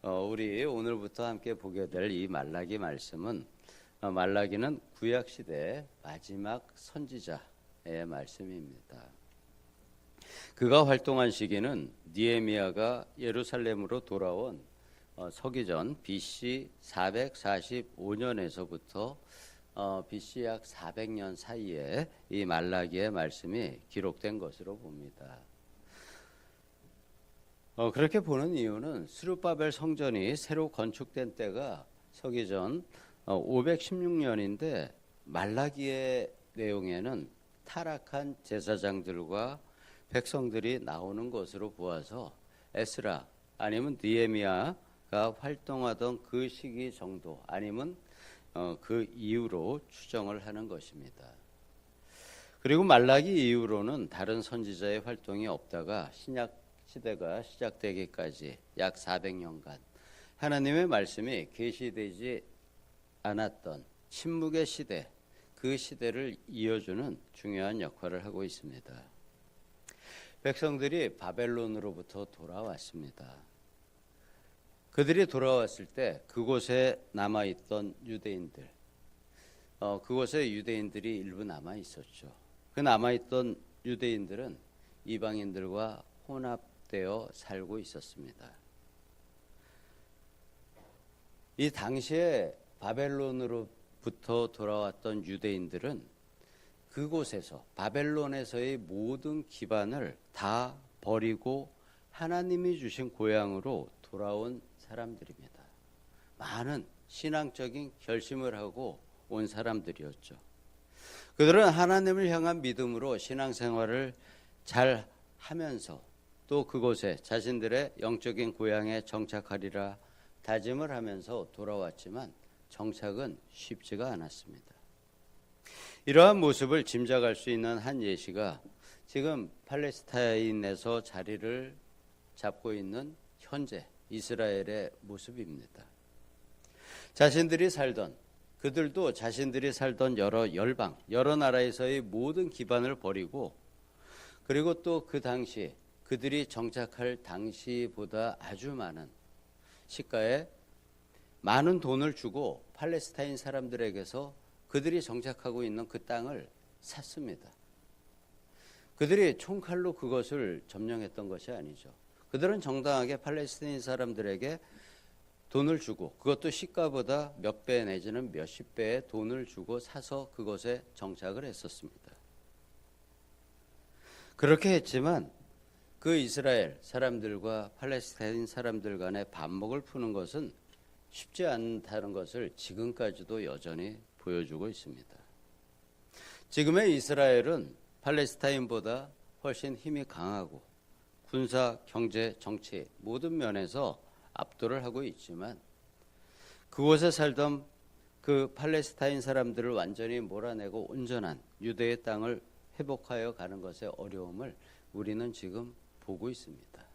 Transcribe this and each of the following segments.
우리 오늘부터 함께 보게 될 이 말라기 말씀은 말라기는 구약 시대 마지막 선지자의 말씀입니다. 그가 활동한 시기는 느헤미야가 예루살렘으로 돌아온 서기전 BC 445년에서부터 BC 약 400년 사이에 이 말라기의 말씀이 기록된 것으로 봅니다. 그렇게 보는 이유는 스룹바벨 성전이 새로 건축된 때가 서기전 516년인데 말라기의 내용에는 타락한 제사장들과 백성들이 나오는 것으로 보아서 에스라 아니면 느헤미야가 활동하던 그 시기 정도 아니면 그 이후로 추정을 하는 것입니다. 그리고 말라기 이후로는 다른 선지자의 활동이 없다가 신약 시대가 시작되기까지 약 400년간 하나님의 말씀이 계시되지 않았던 침묵의 시대, 그 시대를 이어주는 중요한 역할을 하고 있습니다. 백성들이 바벨론으로부터 돌아왔습니다. 그들이 돌아왔을 때 그곳에 남아있던 유대인들, 그곳에 유대인들이 일부 남아있었죠. 그 남아있던 유대인들은 이방인들과 혼합되어 살고 있었습니다. 이 당시에 바벨론으로부터 돌아왔던 유대인들은 그곳에서 바벨론에서의 모든 기반을 다 버리고 하나님이 주신 고향으로 돌아온 사람들입니다. 많은 신앙적인 결심을 하고 온 사람들이었죠. 그들은 하나님을 향한 믿음으로 신앙생활을 잘 하면서 또 그곳에 자신들의 영적인 고향에 정착하리라 다짐을 하면서 돌아왔지만 정착은 쉽지가 않았습니다. 이러한 모습을 짐작할 수 있는 한 예시가 지금 팔레스타인에서 자리를 잡고 있는 현재 이스라엘의 모습입니다. 그들도 자신들이 살던 여러 열방, 여러 나라에서의 모든 기반을 버리고 그리고 또 그 당시 그들이 정착할 당시보다 아주 많은 시가에 많은 돈을 주고 팔레스타인 사람들에게서 그들이 정착하고 있는 그 땅을 샀습니다. 그들이 총칼로 그것을 점령했던 것이 아니죠. 그들은 정당하게 팔레스타인 사람들에게 돈을 주고 그것도 시가보다 몇 배 내지는 몇십 배의 돈을 주고 사서 그것에 정착을 했었습니다. 그렇게 했지만 그 이스라엘 사람들과 팔레스타인 사람들 간의 반목을 푸는 것은 쉽지 않다는 것을 지금까지도 여전히 보여주고 있습니다. 지금의 이스라엘은 팔레스타인보다 훨씬 힘이 강하고 군사, 경제, 정치 모든 면에서 압도를 하고 있지만 그곳에 살던 그 팔레스타인 사람들을 완전히 몰아내고 온전한 유대의 땅을 회복하여 가는 것의 어려움을 우리는 지금 보고 있습니다.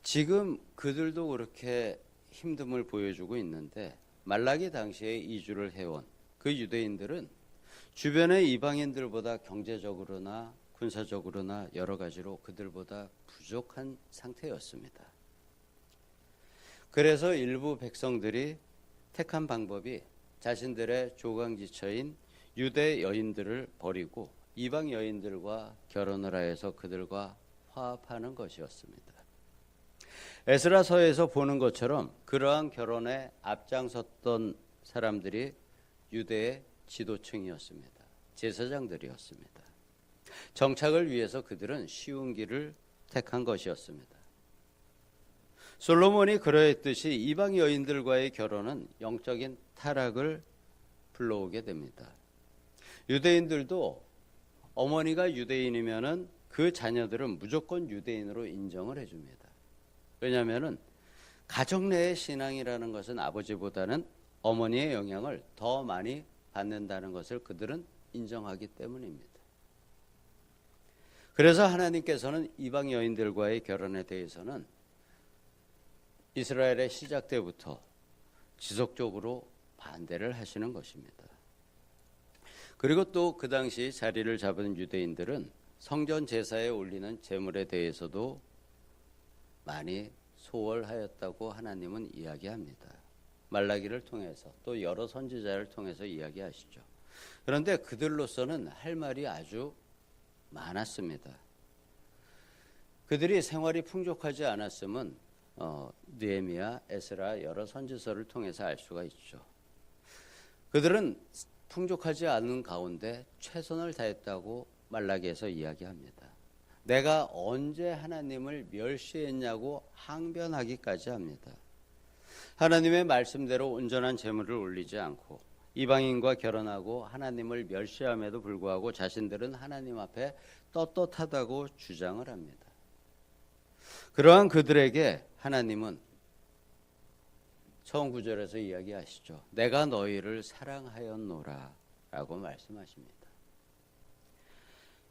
지금 그들도 그렇게 힘듦을 보여주고 있는데 말라기 당시에 이주를 해온 그 유대인들은 주변의 이방인들보다 경제적으로나 군사적으로나 여러 가지로 그들보다 부족한 상태였습니다. 그래서 일부 백성들이 택한 방법이 자신들의 조강지처인 유대 여인들을 버리고 이방 여인들과 결혼을 하여서 그들과 화합하는 것이었습니다. 에스라서에서 보는 것처럼 그러한 결혼에 앞장섰던 사람들이 유대의 지도층이었습니다. 제사장들이었습니다. 정착을 위해서 그들은 쉬운 길을 택한 것이었습니다. 솔로몬이 그러했듯이 이방 여인들과의 결혼은 영적인 타락을 불러오게 됩니다. 유대인들도 어머니가 유대인이면은 그 자녀들은 무조건 유대인으로 인정을 해줍니다. 왜냐하면은 가정 내의 신앙이라는 것은 아버지보다는 어머니의 영향을 더 많이 받는다는 것을 그들은 인정하기 때문입니다. 그래서 하나님께서는 이방 여인들과의 결혼에 대해서는 이스라엘의 시작 때부터 지속적으로 반대를 하시는 것입니다. 그리고 또 그 당시 자리를 잡은 유대인들은 성전 제사에 올리는 제물에 대해서도 많이 소홀하였다고 하나님은 이야기합니다. 말라기를 통해서 또 여러 선지자를 통해서 이야기하시죠. 그런데 그들로서는 할 말이 아주 많았습니다. 그들이 생활이 풍족하지 않았음은 느헤미야, 에스라 여러 선지서를 통해서 알 수가 있죠. 그들은 풍족하지 않은 가운데 최선을 다했다고 말라기에서 이야기합니다. 내가 언제 하나님을 멸시했냐고 항변하기까지 합니다. 하나님의 말씀대로 온전한 제물을 올리지 않고 이방인과 결혼하고 하나님을 멸시함에도 불구하고 자신들은 하나님 앞에 떳떳하다고 주장을 합니다. 그러한 그들에게 하나님은 처음 9절에서 이야기하시죠. 내가 너희를 사랑하였노라 라고 말씀하십니다.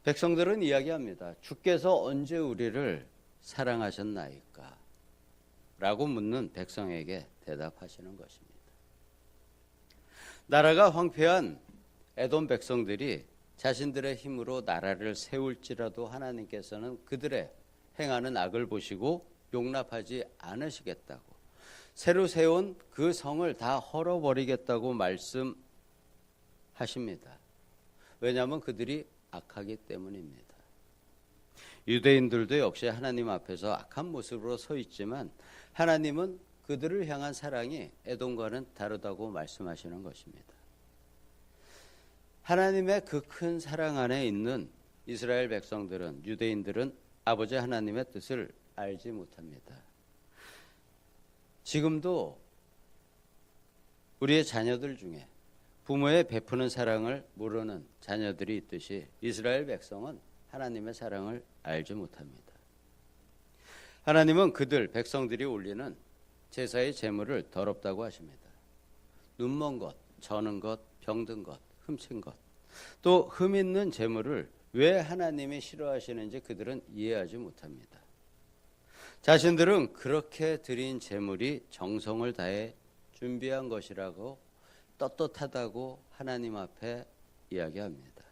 백성들은 이야기합니다. 주께서 언제 우리를 사랑하셨나이까? 라고 묻는 백성에게 대답하시는 것입니다. 나라가 황폐한 에돔 백성들이 자신들의 힘으로 나라를 세울지라도 하나님께서는 그들의 행하는 악을 보시고 용납하지 않으시겠다고, 새로 세운 그 성을 다 헐어버리겠다고 말씀하십니다. 왜냐하면 그들이 악하기 때문입니다. 유대인들도 역시 하나님 앞에서 악한 모습으로 서 있지만 하나님은 그들을 향한 사랑이 에돔과는 다르다고 말씀하시는 것입니다. 하나님의 그 큰 사랑 안에 있는 이스라엘 백성들은, 유대인들은 아버지 하나님의 뜻을 알지 못합니다. 지금도 우리의 자녀들 중에 부모의 베푸는 사랑을 모르는 자녀들이 있듯이 이스라엘 백성은 하나님의 사랑을 알지 못합니다. 하나님은 그들 백성들이 올리는 제사의 제물을 더럽다고 하십니다. 눈먼 것, 저는 것, 병든 것, 흠친 것, 또 흠 있는 제물을 왜 하나님이 싫어하시는지 그들은 이해하지 못합니다. 자신들은 그렇게 드린 제물이 정성을 다해 준비한 것이라고 떳떳하다고 하나님 앞에 이야기합니다.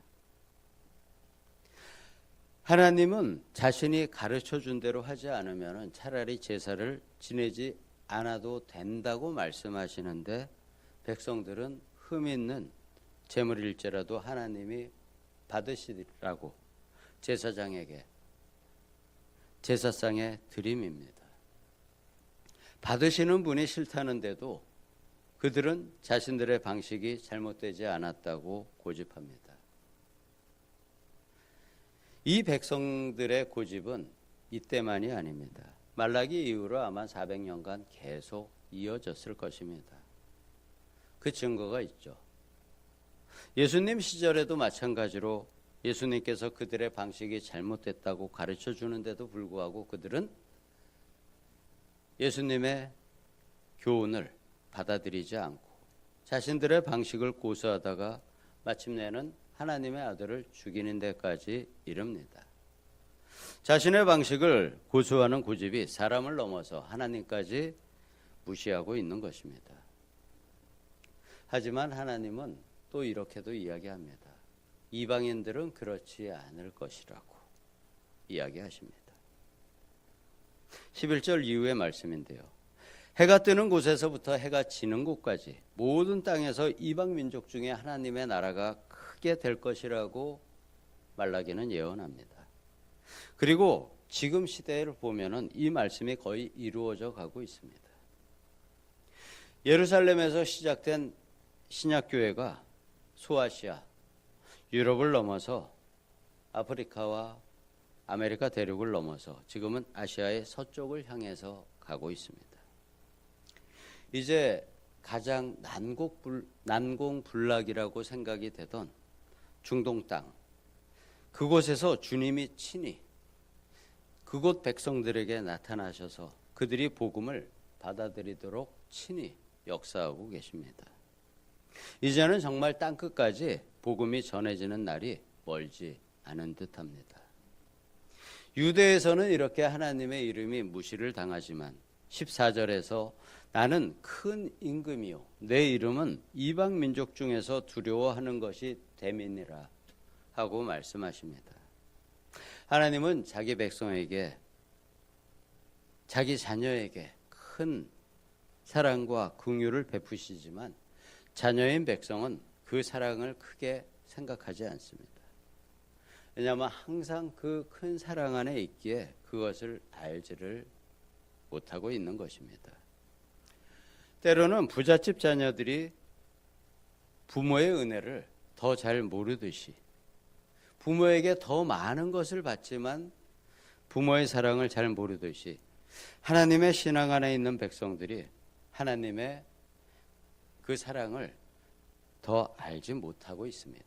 하나님은 자신이 가르쳐 준 대로 하지 않으면 차라리 제사를 지내지 않아도 된다고 말씀하시는데 백성들은 흠 있는 제물일지라도 하나님이 받으시라고 제사장에게 제사상의 드림입니다. 받으시는 분이 싫다는데도 그들은 자신들의 방식이 잘못되지 않았다고 고집합니다. 이 백성들의 고집은 이때만이 아닙니다. 말라기 이후로 아마 400년간 계속 이어졌을 것입니다. 그 증거가 있죠. 예수님 시절에도 마찬가지로 예수님께서 그들의 방식이 잘못됐다고 가르쳐 주는데도 불구하고 그들은 예수님의 교훈을 받아들이지 않고 자신들의 방식을 고수하다가 마침내는 하나님의 아들을 죽이는 데까지 이릅니다. 자신의 방식을 고수하는 고집이 사람을 넘어서 하나님까지 무시하고 있는 것입니다. 하지만 하나님은 또 이렇게도 이야기합니다. 이방인들은 그렇지 않을 것이라고 이야기하십니다. 11절 이후의 말씀인데요. 해가 뜨는 곳에서부터 해가 지는 곳까지 모든 땅에서 이방 민족 중에 하나님의 나라가 크게 될 것이라고 말라기는 예언합니다. 그리고 지금 시대를 보면은 이 말씀이 거의 이루어져 가고 있습니다. 예루살렘에서 시작된 신약교회가 소아시아, 유럽을 넘어서 아프리카와 아메리카 대륙을 넘어서 지금은 아시아의 서쪽을 향해서 가고 있습니다. 이제 가장 난공불락이라고 생각이 되던 중동 땅, 그곳에서 주님이 친히 그곳 백성들에게 나타나셔서 그들이 복음을 받아들이도록 친히 역사하고 계십니다. 이제는 정말 땅끝까지 복음이 전해지는 날이 멀지 않은 듯합니다. 유대에서는 이렇게 하나님의 이름이 무시를 당하지만 14절에서 나는 큰 임금이요 내 이름은 이방 민족 중에서 두려워하는 것이 됨이니라 하고 말씀하십니다. 하나님은 자기 백성에게 자기 자녀에게 큰 사랑과 긍휼을 베푸시지만 자녀인 백성은 그 사랑을 크게 생각하지 않습니다. 왜냐하면 항상 그 큰 사랑 안에 있기에 그것을 알지를 못하고 있는 것입니다. 때로는 부잣집 자녀들이 부모의 은혜를 더 잘 모르듯이 부모에게 더 많은 것을 받지만 부모의 사랑을 잘 모르듯이 하나님의 신앙 안에 있는 백성들이 하나님의 그 사랑을 더 알지 못하고 있습니다.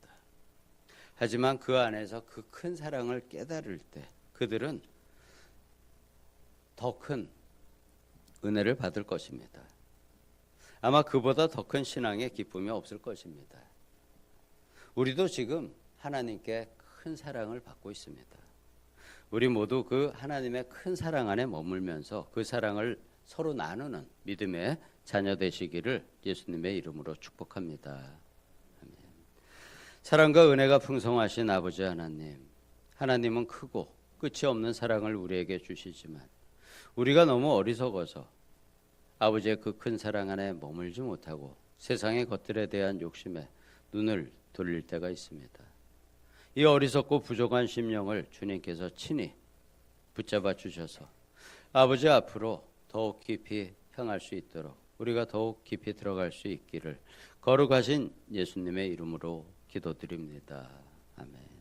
하지만 그 안에서 그 큰 사랑을 깨달을 때 그들은 더 큰 은혜를 받을 것입니다. 아마 그보다 더 큰 신앙의 기쁨이 없을 것입니다. 우리도 지금 하나님께 큰 사랑을 받고 있습니다. 우리 모두 그 하나님의 큰 사랑 안에 머물면서 그 사랑을 서로 나누는 믿음의 자녀 되시기를 예수님의 이름으로 축복합니다. 아멘. 사랑과 은혜가 풍성하신 아버지 하나님, 하나님은 크고 끝이 없는 사랑을 우리에게 주시지만 우리가 너무 어리석어서 아버지의 그 큰 사랑 안에 머물지 못하고 세상의 것들에 대한 욕심에 눈을 돌릴 때가 있습니다. 이 어리석고 부족한 심령을 주님께서 친히 붙잡아 주셔서 아버지 앞으로 더욱 깊이 향할 수 있도록 우리가 더욱 깊이 들어갈 수 있기를 거룩하신 예수님의 이름으로 기도드립니다. 아멘.